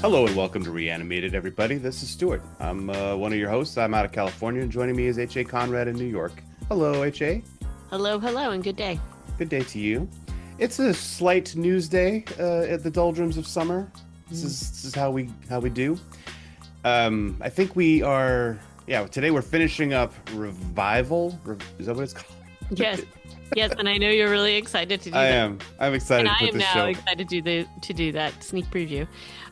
Hello and welcome to Reanimated, everybody. This is Stuart. I'm one of your hosts. I'm out of California, and joining me is H.A. Conrad in New York. Hello, H.A. Hello, hello, and good day. Good day to you. It's a slight news day at the doldrums of summer. Mm. This is how we do. I think we are. Yeah, today we're finishing up Revival. Is that what it's called? Yes, yes, and I know you're really excited to I do that, am. I'm and excited to I put am this now show. excited to do that sneak preview.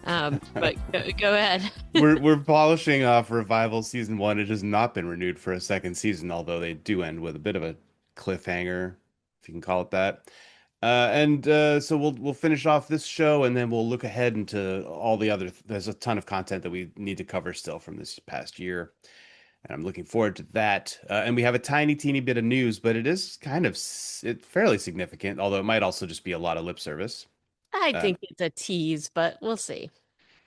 But go ahead. We're polishing off Revival season one. It has not been renewed for a second season, although they do end with a bit of a cliffhanger, if you can call it that. And so we'll finish off this show, and then we'll look ahead into all the other. There's a ton of content that we need to cover still from this past year, and I'm looking forward to that. And we have a tiny, teeny bit of news, but it is kind of fairly significant, although it might also just be a lot of lip service. I Uh, think it's a tease, but we'll see.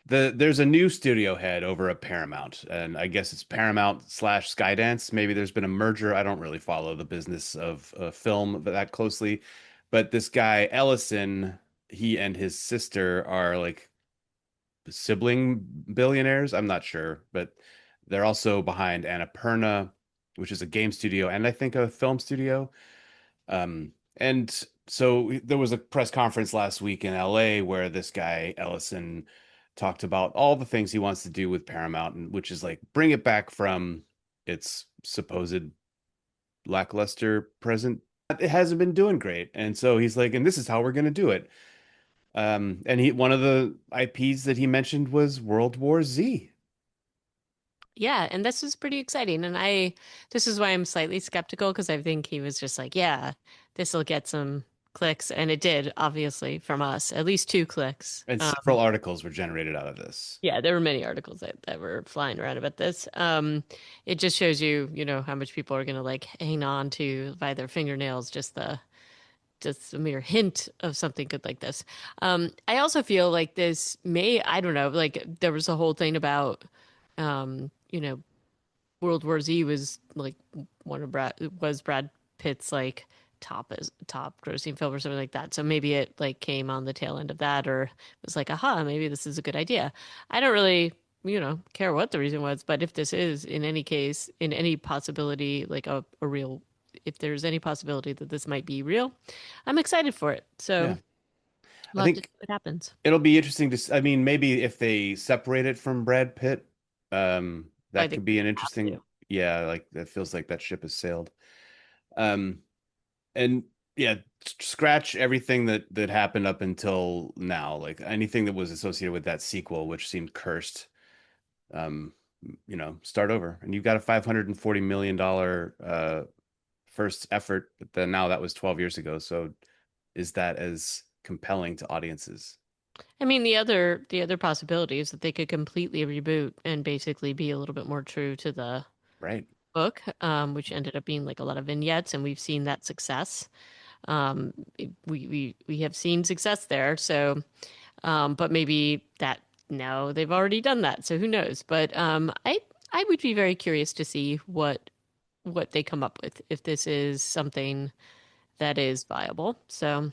there's a new studio head over at Paramount, and I guess it's Paramount slash Skydance. Maybe there's been a merger. I don't really follow the business of film that closely, but this guy Ellison, he and his sister are like sibling billionaires. I'm not sure, but they're also behind Annapurna, which is a game studio, and I think a film studio. And so there was a press conference last week in LA where this guy Ellison talked about all the things he wants to do with Paramount, and which is like bring it back from its supposed lackluster present. It hasn't been doing great, and so he's like, and this is how we're going to do it. And he one of the IPs that he mentioned was World War Z. Yeah, and this is pretty exciting. And this is why I'm slightly skeptical because I think he was just like, yeah, this will get some clicks. And it did, obviously, from us, at least 2 clicks. And several articles were generated out of this. Yeah, there were many articles that were flying around about this. It just shows you, how much people are gonna like hang on to by their fingernails, just a mere hint of something good like this. I also feel like this may, I don't know, like there was a whole thing about, um, you know, World War Z was like Brad Pitt's like top grossing film or something like that. So maybe it like came on the tail end of that or was like, aha, maybe this is a good idea. I don't really, care what the reason was, but if this is in any case, in any possibility, like a real if there's any possibility that this might be real, I'm excited for it. So Yeah, I we'll have to see think what happens. it'll be interesting to. I mean, maybe if they separate it from Brad Pitt, I that think could be an we have interesting. to. Yeah, like that feels like that ship has sailed. Um, and yeah, scratch everything that happened up until now. Like anything that was associated with that sequel, which seemed cursed. Um, start over, and you've got a $540 million first effort, but then now that was 12 years ago. So is that as compelling to audiences? I mean, the other possibility is that they could completely reboot and basically be a little bit more true to the Right. book, which ended up being like a lot of vignettes, and we've seen that success. We have seen success there. So, but maybe that no, they've already done that. So who knows? But I would be very curious to see what they come up with if this is something that is viable. So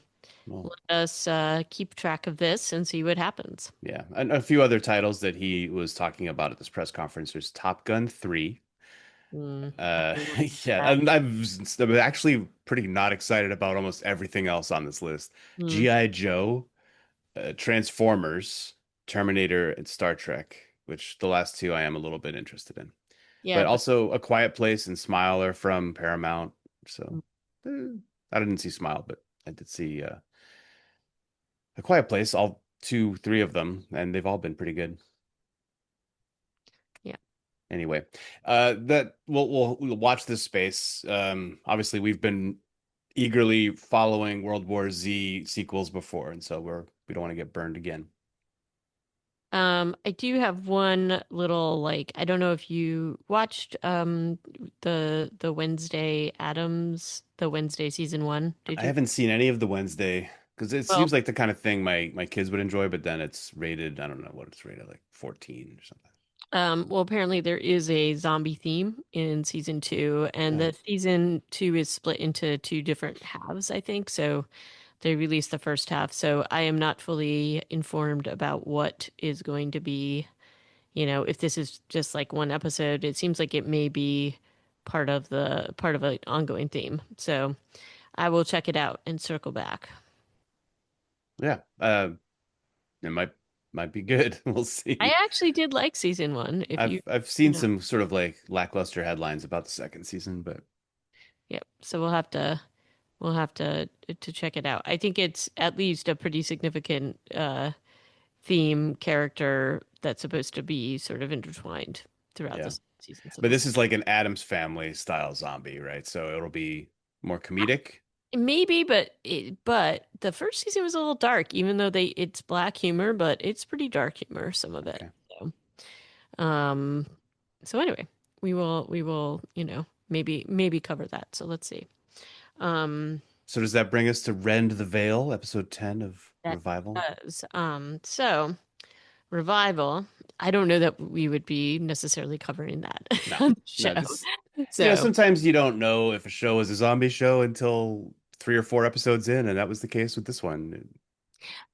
Well, let us keep track of this and see what happens. yeah. And a few other titles that he was talking about at this press conference. There's Top Gun 3. I Uh, will yeah, that. I'm actually pretty not excited about almost everything else on this list. Mm, G.I. Joe, Transformers, Terminator, and Star Trek, which the last two I am a little bit interested in. yeah, But but also A Quiet Place and Smile are from Paramount. So eh, I didn't see Smile, but I did see A Quiet Place, all two, three of them, and they've all been pretty good. yeah. Anyway, that we'll watch this space. Obviously, we've been eagerly following World War Z sequels before, and so we don't want to get burned again. I do have one little like I don't know if you watched the Wednesday Adams, the Wednesday season 1. Did I you? haven't seen any of the Wednesday because it Well, seems like the kind of thing my kids would enjoy, but then it's rated, I don't know what it's rated, like 14 or something. well, apparently there is a zombie theme in season 2, and Oh, the season 2 is split into two different halves, I think. So, they released the first half. So I am not fully informed about what is going to be, if this is just like one episode. It seems like it may be part of an ongoing theme. So I will check it out and circle back. Yeah. It might be good. We'll I see. actually did like season one. If I've you seen know, some sort of like lackluster headlines about the second season, but yep. So we'll have to check it out. I think it's at least a pretty significant theme character that's supposed to be sort of intertwined throughout yeah. the seasons of But this. this is like an Addams Family style zombie, right? So it'll be more comedic. Maybe, but the first season was a little dark, even though it's black humor, but it's pretty dark humor, some of it. Okay. Um, so anyway, we will, maybe cover that. So let's see. Um, So does that bring us to Rend the Veil, episode 10 of that Revival? does. So Revival. I don't know that we would be necessarily covering that No. on the No, show. this So, sometimes you don't know if a show is a zombie show until 3 or 4 episodes in, and that was the case with this one.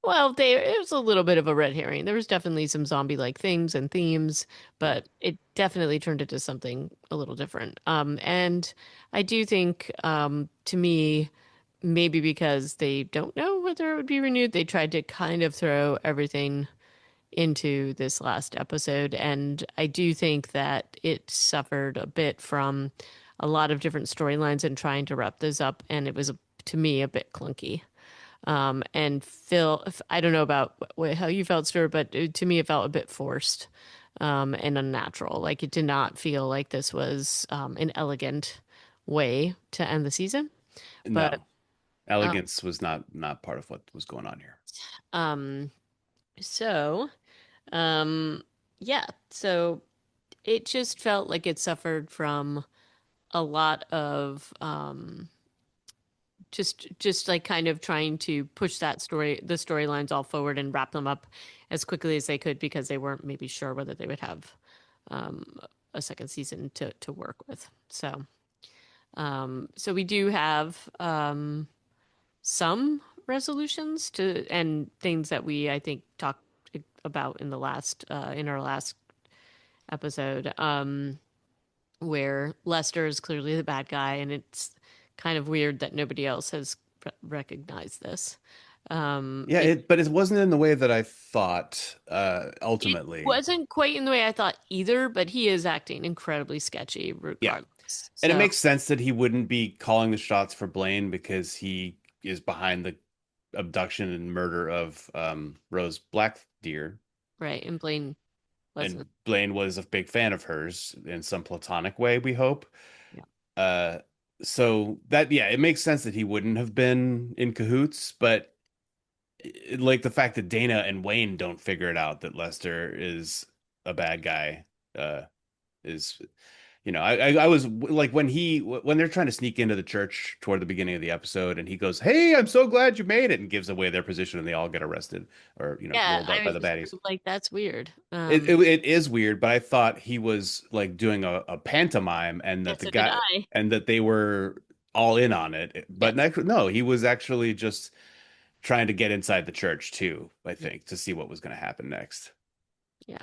well, it was a little bit of a red herring. There was definitely some zombie-like things and themes, Yeah. but it definitely turned into something a little different. And I do think, to me, maybe because they don't know whether it would be renewed, they tried to kind of throw everything into this last episode. And I do think that it suffered a bit from a lot of different storylines and trying to wrap those up. And it was, to me, a bit clunky. And Phil, I don't know about how you felt, Stuart, but to me, it felt a bit forced and unnatural. Like it did not feel like this was an elegant way to end the season. But No, uh, elegance was not part of what was going on here. um, so um, yeah, so it just felt like it suffered from a lot of just like kind of trying to push the storylines all forward and wrap them up as quickly as they could because they weren't maybe sure whether they would have um, a second season to work with. So we do have some resolutions to and things that we I think talked about in our last episode. Where Lester is clearly the bad guy, and it's kind of weird that nobody else has recognized this. Yeah, It but it wasn't in the way that I thought, it ultimately. wasn't quite in the way I thought either, but he is acting incredibly sketchy Yeah. regardless. And it So, makes sense that he wouldn't be calling the shots for Blaine because he is behind the abduction and murder of Rose Blackdeer. right, and Blaine wasn't. And Blaine was a big fan of hers in some platonic way, we hope. Yeah. Uh, so that, yeah, it makes sense that he wouldn't have been in cahoots, but like the fact that Dana and Wayne don't figure it out that Lester is a bad guy, is I was like when they're trying to sneak into the church toward the beginning of the episode and he goes, "Hey, I'm so glad you made it," and gives away their position and they all get arrested or Yeah, rolled I up by was the just baddies. like, that's weird. It is weird, but I thought he was like doing a pantomime and Yeah, that the so did guy I. and that they were all in on it. But Yes. no, he was actually just trying to get inside the church too, I Yeah. think, to see what was going to happen next. Yeah.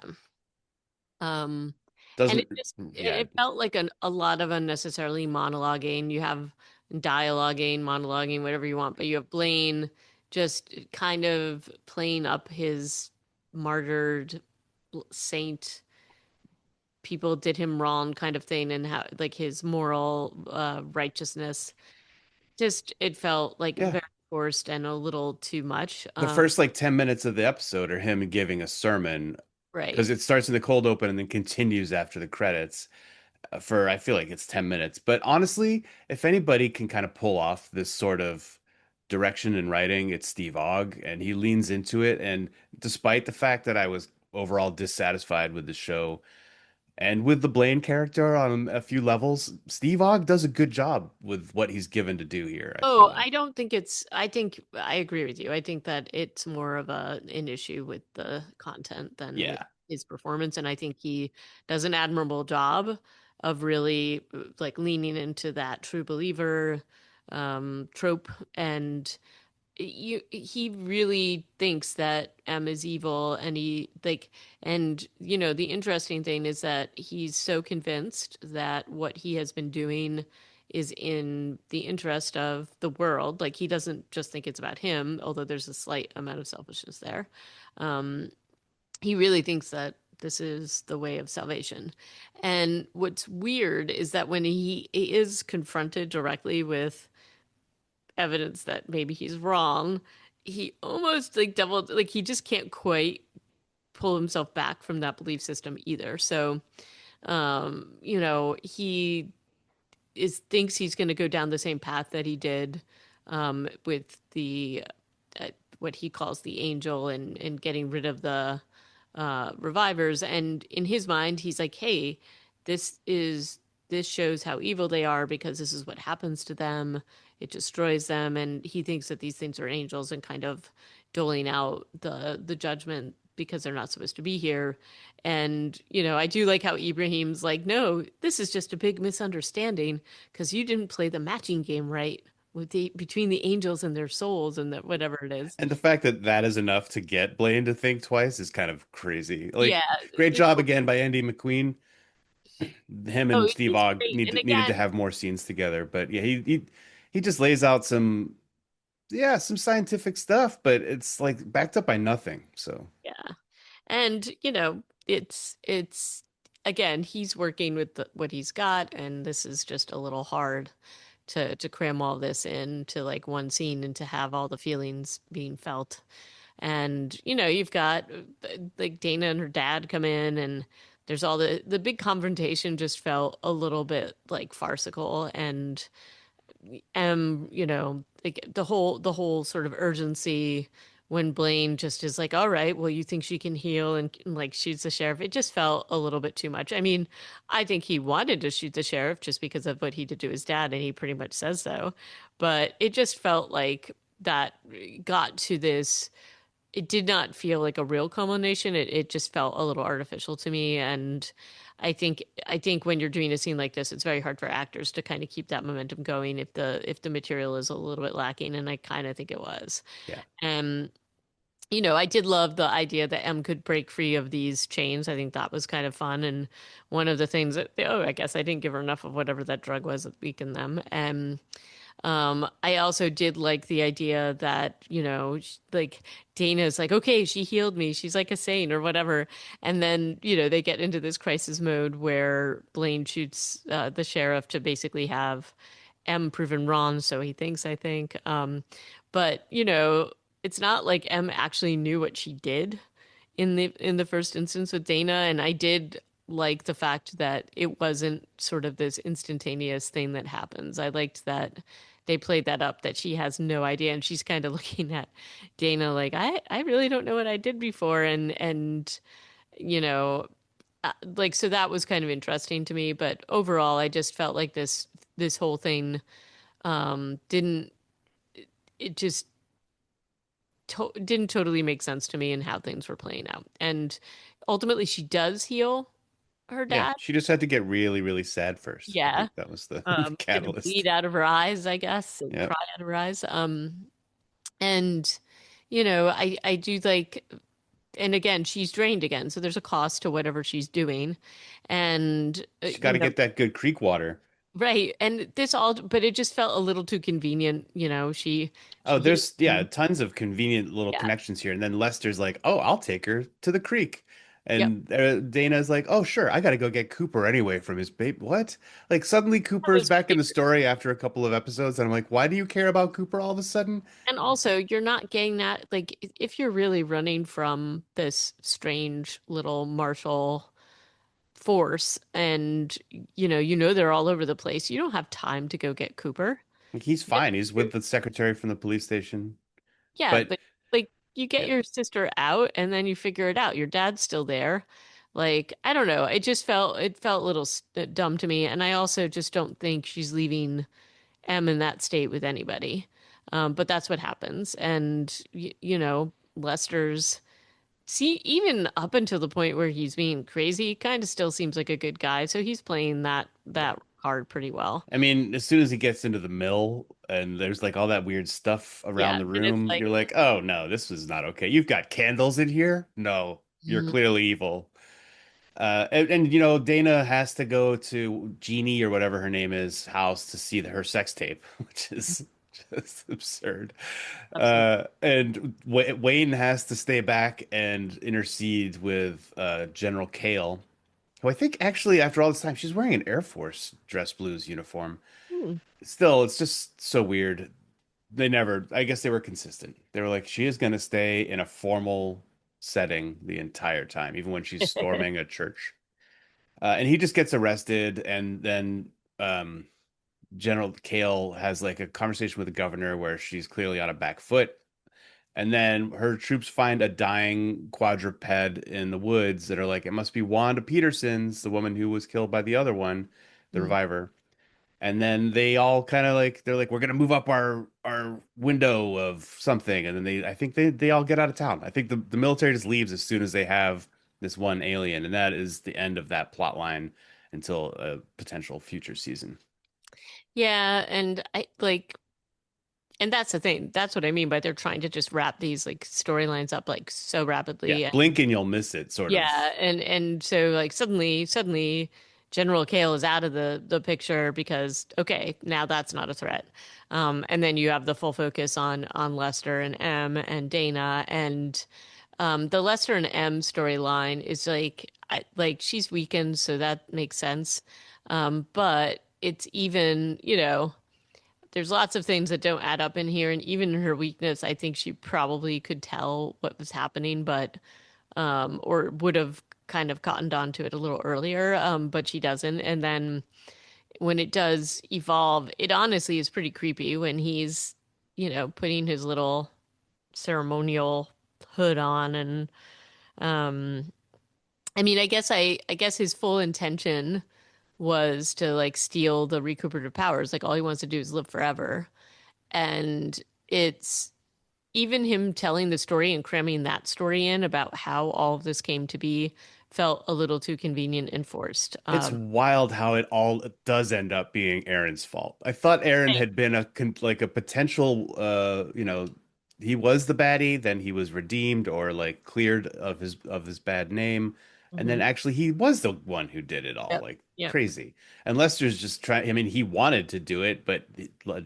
Um, and Doesn't, yeah, it felt like a lot of unnecessarily monologuing. You have dialoguing, monologuing, whatever you want, but you have Blaine just kind of playing up his martyred saint, people did him wrong kind of thing, and how like his moral righteousness. Just it felt like yeah. very forced and a little too much. The first like 10 minutes of the episode are him giving a sermon Right. because it starts in the cold open and then continues after the credits for I feel like it's 10 minutes. But honestly, if anybody can kind of pull off this sort of direction and writing, it's Steve Ogg, and he leans into it. And despite the fact that I was overall dissatisfied with the show and with the Blaine character on a few levels, Steve Ogg does a good job with what he's given to do here, I feel Oh, like. I don't think it's, I think I agree with you. I think that it's more of an issue with the content than with Yeah. his performance. And I think he does an admirable job of really like leaning into that true believer trope. And he really thinks that M is evil, and he like, and the interesting thing is that he's so convinced that what he has been doing is in the interest of the world. Like, he doesn't just think it's about him, although there's a slight amount of selfishness there. Um, he really thinks that this is the way of salvation. And what's weird is that when he is confronted directly with evidence that maybe he's wrong, he almost like double, like he just can't quite pull himself back from that belief system either. So, he is thinks he's going to go down the same path that he did with the what he calls the angel, and getting rid of the revivers. And in his mind, he's like, "Hey, this is this shows how evil they are because this is what happens to them. It destroys them." And he thinks that these things are angels and kind of doling out the judgment because they're not supposed to be here. And I do like how Ibrahim's like, "No, this is just a big misunderstanding because you didn't play the matching game right with the between the angels and their souls and that whatever it is." And the fact that that is enough to get Blaine to think twice is kind of crazy. Yeah. Like, great job again by Andy McQueen. Him Oh, and Steve he's Ogg great. And needed to again, have more scenes together. But yeah, he just lays out some, yeah, some scientific stuff, but it's like backed up by nothing. So yeah. And, it's again, he's working with what he's got, and this is just a little hard to cram all this into like one scene and to have all the feelings being felt. And, you've got like Dana and her dad come in, and there's all the big confrontation just felt a little bit like farcical. And like the whole sort of urgency when Blaine just is like, all right, well, you think she can heal, and like shoots the sheriff. It just felt a little bit too much. I mean, I think he wanted to shoot the sheriff just because of what he did to his dad, and he pretty much says so. But it just felt like that got to this. It did not feel like a real culmination. It just felt a little artificial to me. And I think when you're doing a scene like this, it's very hard for actors to kind of keep that momentum going if the material is a little bit lacking, and I kind of think it was. yeah, And I did love the idea that M could break free of these chains. I think that was kind of fun. And one of the things that, oh, I guess I didn't give her enough of whatever that drug was that weakened them. And I also did like the idea that, like Dana's like, okay, she healed me. She's like a saint or whatever. And then, they get into this crisis mode where Blaine shoots the sheriff to basically have M proven wrong. So he thinks, I think. But, it's not like M actually knew what she did in the first instance with Dana. And I did like the fact that it wasn't sort of this instantaneous thing that happens. I liked that they played that up, that she has no idea, and she's kind of looking at Dana like, I really don't know what I did before. And you know like, so that was kind of interesting to me. But overall, I just felt like this whole thing didn't it just didn't totally make sense to me in how things were playing out. And ultimately, she does heal her yeah. dad. She just had to get really, really sad first. I Yeah. think that was the Gonna bleed catalyst. out of her eyes, I guess, and Yep. cry out of her eyes. And I do like, and again, she's drained again, so there's a cost to whatever she's doing. And She got to get that good creek water. right. And this all, but it just felt a little too convenient. Oh, She healed there's yeah, him. tons of convenient little Yeah. connections here. And then Lester's like, "Oh, I'll take her to the creek." Yep. And Dana's like, "Oh, sure. I got to go get Cooper anyway from his babe." What? Like suddenly That Cooper's was back in the weird. story after a couple of episodes, and I'm like, "Why do you care about Cooper all of a sudden?" And also, you're not getting that, like, if you're really running from this strange little martial force, and they're all over the place, you don't have time to go get Cooper. Like he's You get fine. He's with the secretary from the police station. Yeah, But but like, you get yeah, your sister out and then you figure it out. Your dad's still there. Like, I don't know. It felt a little dumb to me, and I also just don't think she's leaving M in that state with anybody. But that's what happens. And Lester's, see, even up until the point where he's being crazy, kind of still seems like a good guy. So he's playing that yeah. card pretty well. I mean, as soon as he gets into the mill and there's like all that weird stuff around Yeah, the and it's room, like, you're like, oh no, this is not okay. You've got candles in here? No, you're mm, clearly evil. And you know, Dana has to go to Jeannie or whatever her name is house to see her sex tape, which is just absurd. absolutely. And Wayne has to stay back and intercede with General Kale, who I think actually after all this time she's wearing an Air Force dress blues uniform. Hmm. Still, it's just so weird. They never, I guess they were consistent. They were like, she is going to stay in a formal setting the entire time, even when she's storming a church. And he just gets arrested, and then um, General Kale has like a conversation with the governor where she's clearly on a back foot. And then her troops find a dying quadruped in the woods that are like, it must be Wanda Peterson's, the woman who was killed by the other one, the Mm. reviver. And then they all kind of like they're like, we're gonna move up our window of something. And then I think they all get out of town. I think the military just leaves as soon as they have this one alien, and that is the end of that plot line until a potential future season. Yeah, and I like, and that's the thing. That's what I mean by they're trying to just wrap these like storylines up like so Yeah, rapidly. blink and you'll miss it, sort of. Yeah, and so like suddenly General Kale is out of the picture because okay, now that's not a threat. And then you have the full focus on Lester and M and Dana and the Lester and M storyline is like she's weakened, so that makes sense. But it's even, there's lots of things that don't add up in here, and even her weakness, I think she probably could tell what was happening, but or would have kind of cottoned on to it a little earlier, but she doesn't. And then when it does evolve, it honestly is pretty creepy when he's, putting his little ceremonial hood on and I mean, I guess his full intention was to like steal the recuperative powers. Like all he wants to do is live forever. And it's even him telling the story and cramming that story in about how all of this came to be felt a little too convenient and forced. It's wild how it all does end up being Aaron's fault. I thought Aaron had been like a potential he was the baddie, then he was redeemed or like cleared of his bad name, and Mhm. then actually he was the one who did it all, Yep. like Yep. crazy. And Lester's just trying, I mean, he wanted to do it, but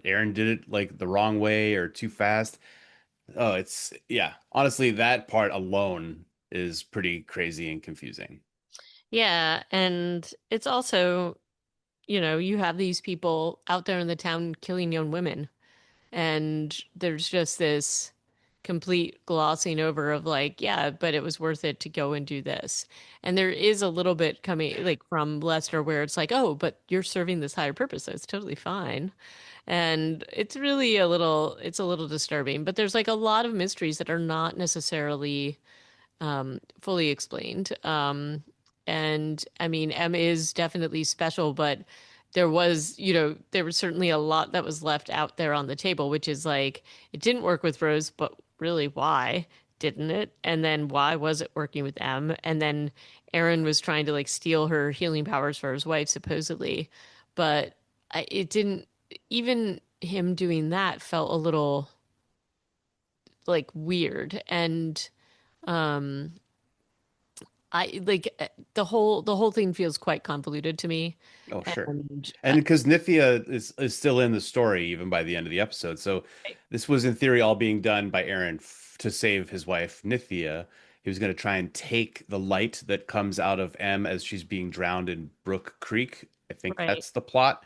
Aaron did it like the wrong way or too fast. Oh, it's yeah. Honestly, that part alone is pretty crazy and confusing. Yeah, and it's also, you have these people out there in the town killing young women. And there's just this complete glossing over of like, yeah, but it was worth it to go and do this. And there is a little bit coming like from Lester where it's like, oh, but you're serving this higher purpose, so it's totally fine. And it's really it's a little disturbing. But there's like a lot of mysteries that are not necessarily fully explained. And I mean, M is definitely special, but there was certainly a lot that was left out there on the table, which is like, it didn't work with Rose, but really, why didn't it? And then why was it working with M? And then Aaron was trying to like steal her healing powers for his wife, supposedly, but it didn't, even him doing that felt a little like weird. And, um, I like the whole thing feels quite convoluted to me, Oh, sure. and And because Nithya is still in the story even by the end of the episode. So this was in theory all being done by Aaron f to save his wife Nithya. He was going to try and take the light that comes out of M as she's being drowned in Brook Creek. I think right. that's the plot.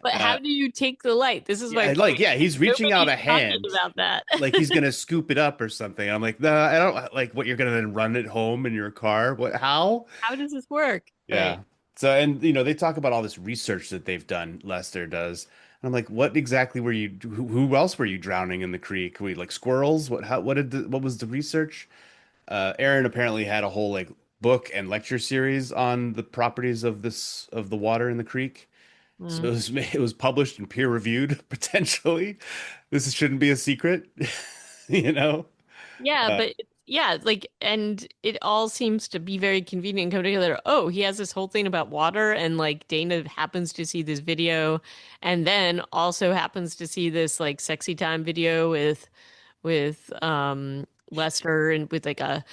But how Uh, do you take the light? This is my yeah, like point. yeah, he's reaching out Nobody's a talking hand about that. like he's gonna scoop it up or something. I'm like, nah, I don't like what you're gonna then run it home in your car. What? How? How does this work? Right. Yeah. So, and they talk about all this research that they've done, Lester does. And I'm like, what exactly were you, who else were you drowning in the creek? Were you like squirrels? What was the research? Aaron apparently had a whole like book and lecture series on the properties of the water in the creek. So Mm. it was published and peer reviewed potentially. This shouldn't be a secret, you know? Yeah, Uh, but yeah, like, and it all seems to be very convenient and come together. Oh, he has this whole thing about water, and like Dana happens to see this video, and then also happens to see this like sexy time video with Lester and with a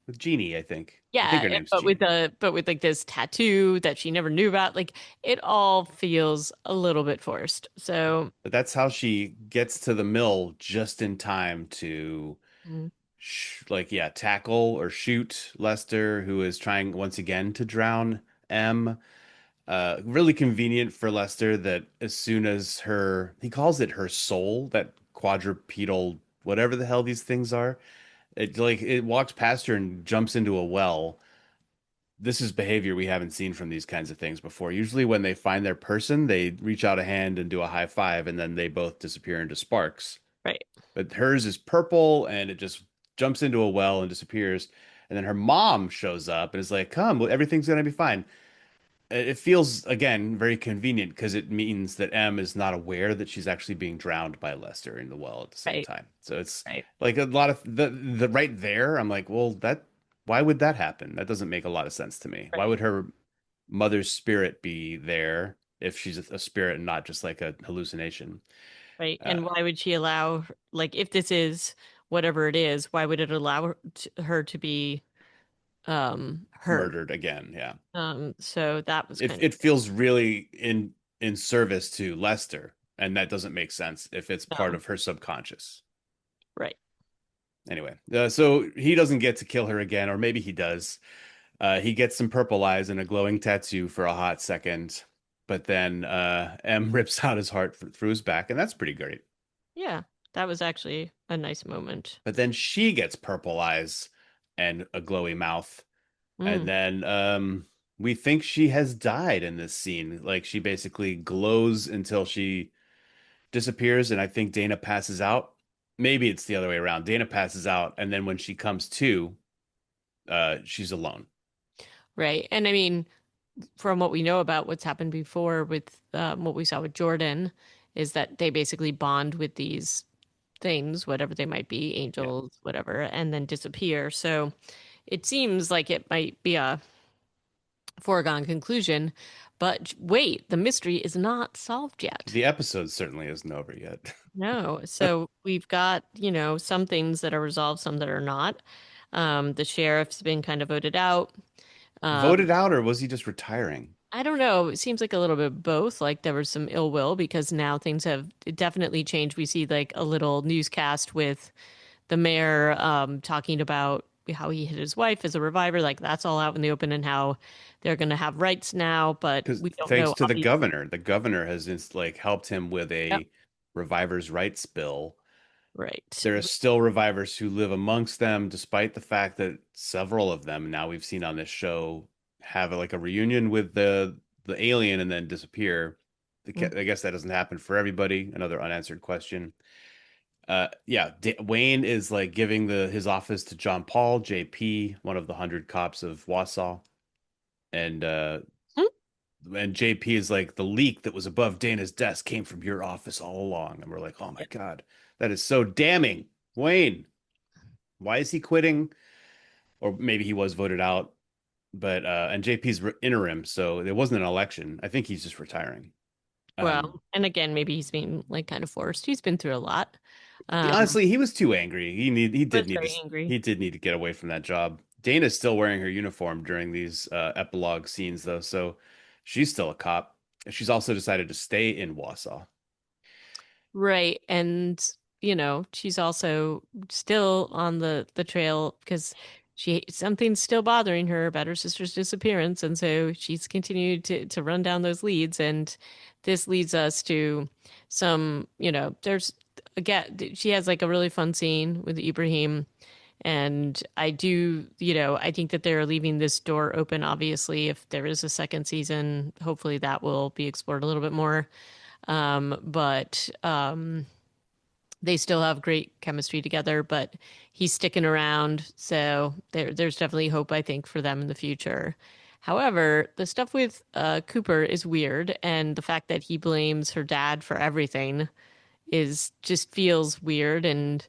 With Jeannie, I think. I think yeah, her name's but with Jeannie. like this tattoo that she never knew about. Like it all feels a little bit forced. So But that's how she gets to the mill just in time to mm, like yeah, tackle or shoot Lester, who is trying once again to drown M. Really convenient for Lester that as soon as he calls it her soul, that quadrupedal, whatever the hell these things are, it walks past her and jumps into a well. This is behavior we haven't seen from these kinds of things before. Usually, when they find their person, they reach out a hand and do a high five, and then they both disappear into sparks. right, But hers is purple and it just jumps into a well and disappears. And then her mom shows up and is like, "Come, well, everything's gonna be fine." It feels again very convenient because it means that M is not aware that she's actually being drowned by Lester in the well at the same right, time. So it's right, like a lot of the right there. I'm like, well, that why would that happen? That doesn't make a lot of sense to me. Why right, would her mother's spirit be there if she's a spirit and not just like a hallucination? right. Uh, And why would she allow, like, if this is whatever it is, why would it allow her to be her? Murdered again, yeah. So that was kind of It feels really in service to Lester, and that doesn't make sense if it's part no, of her subconscious. right. Anyway, so he doesn't get to kill her again, or maybe he does. He gets some purple eyes and a glowing tattoo for a hot second, but then M rips out his heart through his back, and that's pretty great. Yeah, that was actually a nice moment. But then she gets purple eyes and a glowy mouth, and Mm, then we think she has died in this scene. Like she basically glows until she disappears, and I think Dana passes out. Maybe it's the other way around. Dana passes out, and then when she comes to, she's alone. right. And I mean, from what we know about what's happened before with what we saw with Jordan, is that they basically bond with these things, whatever they might be, Yeah. angels, whatever, and then disappear. So it seems like it might be a foregone conclusion. But wait, the mystery is not solved yet. The episode certainly isn't over yet. No. So we've got, some things that are resolved, some that are not. The sheriff's been kind of voted out. Um, Voted out, or was he just retiring? I don't know. It seems like a little bit of both. Like there was some ill will because now things have definitely changed. We see like a little newscast with the mayor talking about how he hit his wife as a reviver. Like that's all out in the open and how they're going to have rights now. But Because we don't thanks know, to obviously. the governor has just like helped him with Yep. a revivers' rights bill. Right. There are still revivers who live amongst them, despite the fact that several of them now we've seen on this show have like a reunion with the alien and then disappear. Mm. I guess that doesn't happen for everybody. Another unanswered question. Yeah, Wayne is like giving the his office to John Paul, JP, one of the 100 cops of Wausau, and Hmm? JP is like the leak that was above Dana's desk came from your office all along, and we're like, oh my Yeah. God, that is so damning. Wayne, why is he quitting? Or maybe he was voted out, but and JP's interim, so it wasn't an election. I think he's just retiring. Um, Well, and again, maybe he's being like kind of forced. He's been through a lot. Um, Honestly, he was too angry. he was very angry. He did need to get away from that job. Dana's still wearing her uniform during these epilogue scenes though, so she's still a cop. She's also decided to stay in Wausau. Right. And, she's also still on the trail because something's still bothering her about her sister's disappearance. And so she's continued to run down those leads. And this leads us to some, there's again, she has like a really fun scene with Ibrahim. And I think that they're leaving this door open, obviously, if there is a second season, hopefully that will be explored a little bit more. But they still have great chemistry together, but he's sticking around. So there's definitely hope, I think, for them in the future. However, the stuff with Cooper is weird, and the fact that he blames her dad for everything is just feels weird. And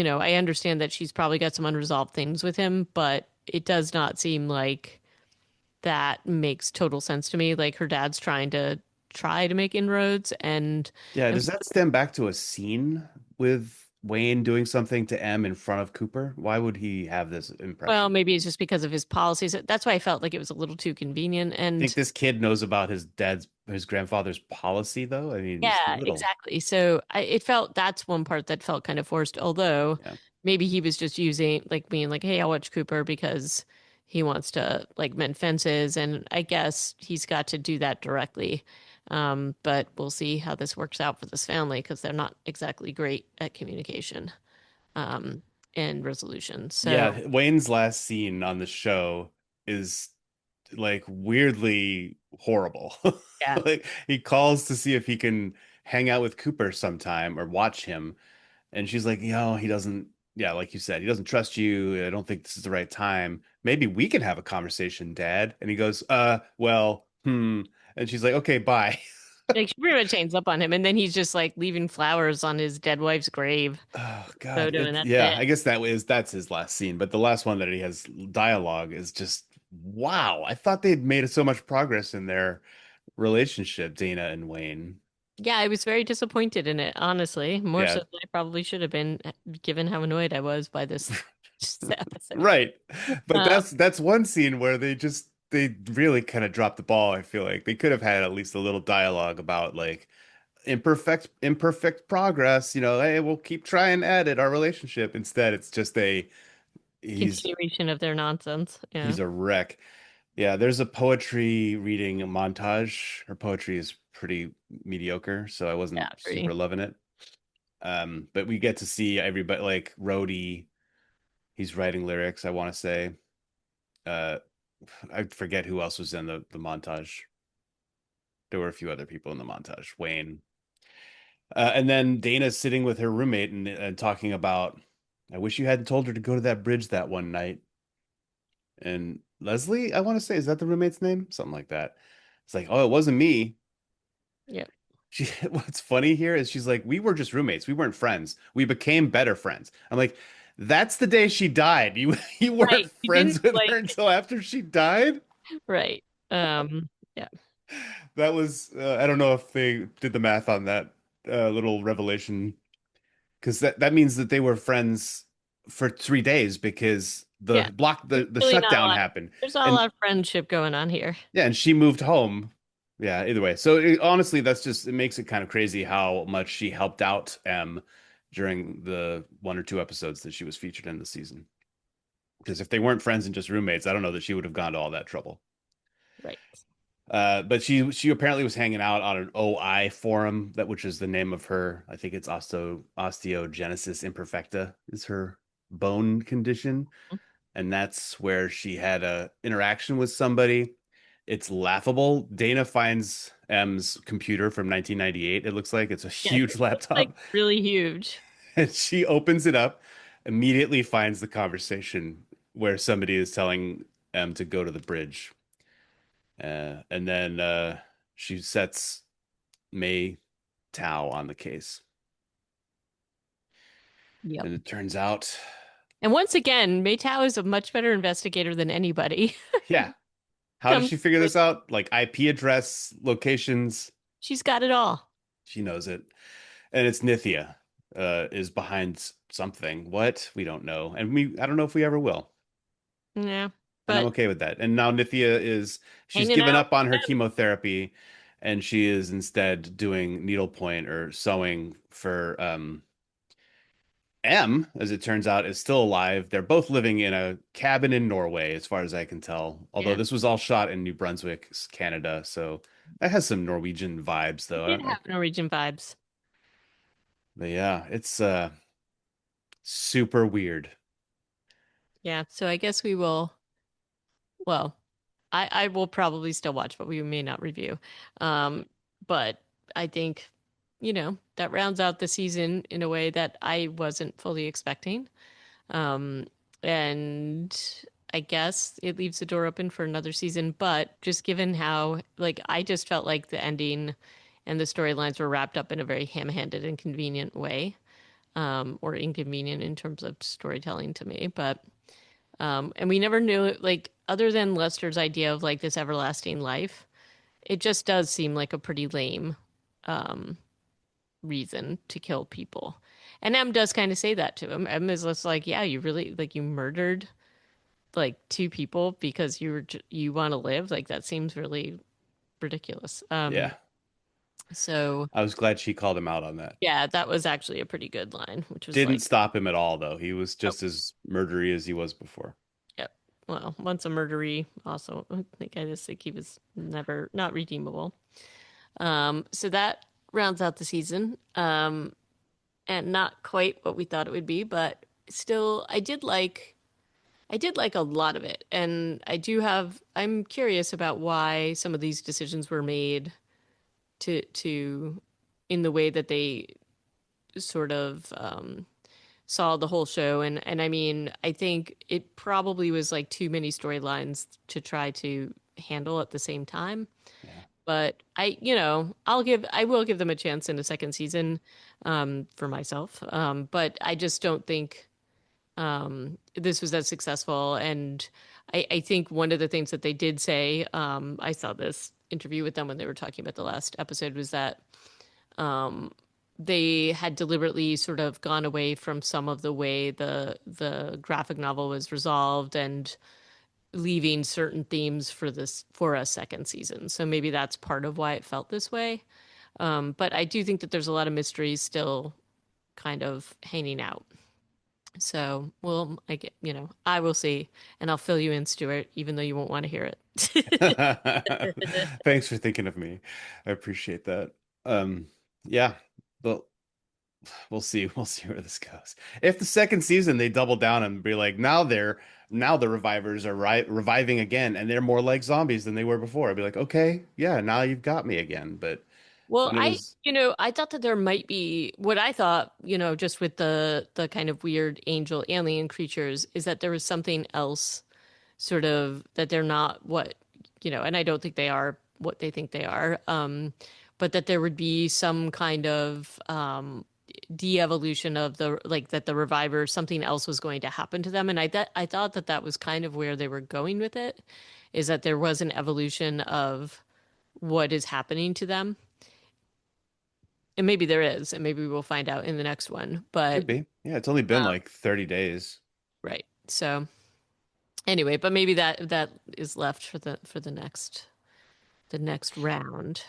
I understand that she's probably got some unresolved things with him, but it does not seem like that makes total sense to me. Like her dad's try to make inroads, and Yeah, I'm does that stem back to a scene with Wayne doing something to M in front of Cooper? Why would he have this well, impression? maybe it's just because of his policies. That's why I felt like it was a little too convenient. Think And this kid knows about his grandfather's policy though? I mean, he's yeah, little. exactly. So it felt that's one part that felt kind of forced, although Yeah. maybe he was just using like being like, hey, I'll watch Cooper because he wants to like mend fences. And I guess he's got to do that directly. But we'll see how this works out for this family because they're not exactly great at communication um, and resolution. So Yeah, Wayne's last scene on the show is like weirdly horrible. yeah, Like he calls to see if he can hang out with Cooper sometime or watch him. And she's like, he doesn't, yeah, like you said, he doesn't trust you. I don't think this is the right time. Maybe we can have a conversation, Dad. And he goes, well, hmm. And she's like, okay, bye. like she pretty much hangs up on him, and then he's just like leaving flowers on his dead wife's grave Oh God. photo, and that's Yeah, it. I guess that's his last scene, but the last one that he has dialogue is just wow. I thought they'd made so much progress in their relationship, Dana and Wayne. Yeah, I was very disappointed in it, honestly. More so Yeah, than I probably should have been, given how annoyed I was by this episode. right. But Uh, that's one scene where they really kind of dropped the ball, I feel like. They could have had at least a little dialogue about like imperfect progress, hey, we'll keep trying at it, our relationship. Instead, it's just a he's Continuation of their nonsense. Yeah. he's a wreck. Yeah, there's a poetry reading montage. Her poetry is pretty mediocre, so I Yeah, wasn't super pretty. loving it. But we get to see everybody like Rhodey, he's writing lyrics, I want to say. Uh, I forget who else was in the montage. There were a few other people in the montage. Wayne. And then Dana's sitting with her roommate and talking about, I wish you hadn't told her to go to that bridge that one night. And Leslie, I want to say, is that the roommate's name? Something like that. It's like, oh, it wasn't me. Yeah. She, what's funny here is she's like, we were just roommates. We weren't friends. We became better friends. I'm like, that's the day she died. You weren't Right. You didn't friends with her like, until after she died. right. Yeah. That was I don't know if they did the math on that little revelation because that means that they were friends for 3 days because Yeah. There's the really not a shutdown lot. happened There's not a and lot of friendship going on here. yeah, and she moved home. Yeah, either way. So honestly, it makes it kind of crazy how much she helped out M during the 1 or 2 episodes that she was featured in the season. Because if they weren't friends and just roommates, I don't know that she would have gone to all that trouble. Right. But she apparently was hanging out on an OI forum, that which is the name of her. I think it's osteogenesis imperfecta is her bone condition, and that's where she had a interaction with somebody. It's laughable. Dana finds M's computer from 1998. It looks like it's a Yeah. huge It's like laptop, really huge. and she opens it up, immediately finds the conversation where somebody is telling M to go to the bridge. And then she sets May Tao on the case. Yep. And it turns out, And once again, Maytao is a much better investigator than anybody. yeah. How did Comes she figure with, this out? Like IP address, locations, she's got it all. she knows it. And it's Nithya is behind something. What? We don't know. And I don't know if we ever will. Yeah. And I'm But okay with that. And now she's hanging given out up on her with them. chemotherapy and she is instead doing needlepoint or sewing for M, as it turns out, is still alive. They're both living in a cabin in Norway, as far as I can tell. Although Yeah. this was all shot in New Brunswick, Canada, so that has some Norwegian vibes, It though. did have Norwegian vibes. But yeah, it's super weird. Yeah. So I guess we will, well, I will probably still watch, but we may not review. Um, but I think, that rounds out the season in a way that I wasn't fully expecting. Um, and I guess it leaves the door open for another season, but just given how, like, I just felt like the ending and the storylines were wrapped up in a very ham-handed and convenient way. or inconvenient in terms of storytelling to me. But and we never knew like other than Lester's idea of like this everlasting life, it just does seem like a pretty lame reason to kill people. And M does kind of say that to him. M is just like, yeah, you really like you murdered like two people because you want to live. Like that seems really ridiculous. Yeah. So I was glad she called him out on that. yeah, that was actually a pretty good line, which was Didn't like, stop him at all, though. He was nope, just as murdery as he was before. yep. Well, once a murdery, also, I just think he was never not redeemable. So that rounds out the season, and not quite what we thought it would be, but still, I did like a lot of it, and I'm curious about why some of these decisions were made to in the way that they sort of saw the whole show. And I mean, I think it probably was like too many storylines to try to handle at the same time. Yeah. But I will give them a chance in the second season, for myself. But I just don't think this was as successful. And I think one of the things that they did say, I saw this interview with them when they were talking about the last episode, was that they had deliberately sort of gone away from some of the way the graphic novel was resolved and leaving certain themes for a second season. So maybe that's part of why it felt this way. But I do think that there's a lot of mysteries still kind of hanging out. So, well, I will see, and I'll fill you in, Stuart, even though you won't want to hear it. Thanks for thinking of me. I appreciate that. Um, yeah, but we'll see. We'll see where this goes. If the second season they double down and be like, now the revivers are reviving again, and they're more like zombies than they were before. I'd be like, okay, yeah, now you've got me again. But Well, when it was, I thought that there might be what I thought, just with the kind of weird angel alien creatures, is that there was something else sort of that they're not and I don't think they are what they think they are, but that there would be some kind of de-evolution of the like that the reviver something else was going to happen to them, and I thought that that was kind of where they were going with it, is that there was an evolution of what is happening to them, and maybe there is, and maybe we'll find out in the next one, could but be, yeah, it's only been like 30 days. right. So anyway, but maybe that is left for the next round.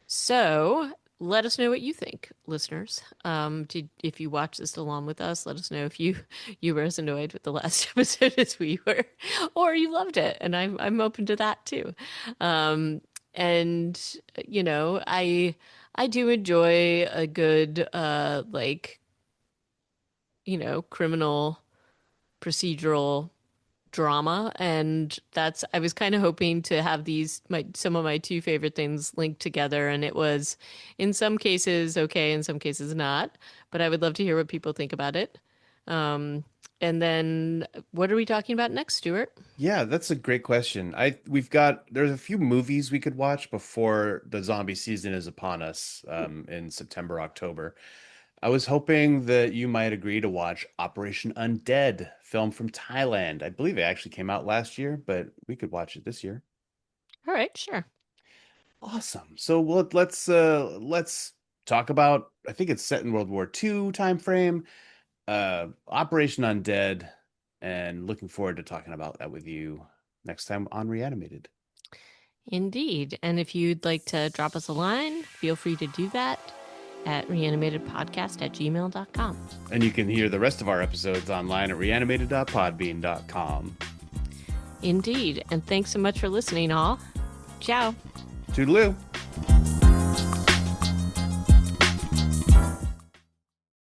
So let us know what you think, listeners. If you watch this along with us, let us know if you were as annoyed with the last episode as we were, or you loved it, and I'm open to that too. And I do enjoy a good criminal procedural drama, and that's I was kind of hoping to have some of my two favorite things linked together, and it was in some cases okay, in some cases not, but I would love to hear what people think about it. And then what are we talking about next, Stuart? Yeah, that's a great question. There's a few movies we could watch before the zombie season is upon us, in September, October. I was hoping that you might agree to watch Operation Undead, film from Thailand. I believe it actually came out last year, but we could watch it this year. All right, sure. Awesome. So let's talk about, I think it's set in World War II time frame, Operation Undead, and looking forward to talking about that with you next time on Reanimated. Indeed. And if you'd like to drop us a line, feel free to do that at reanimatedpodcast@gmail.com. And you can hear the rest of our episodes online at reanimated.podbean.com. Indeed. And thanks so much for listening, all. Ciao. Toodaloo.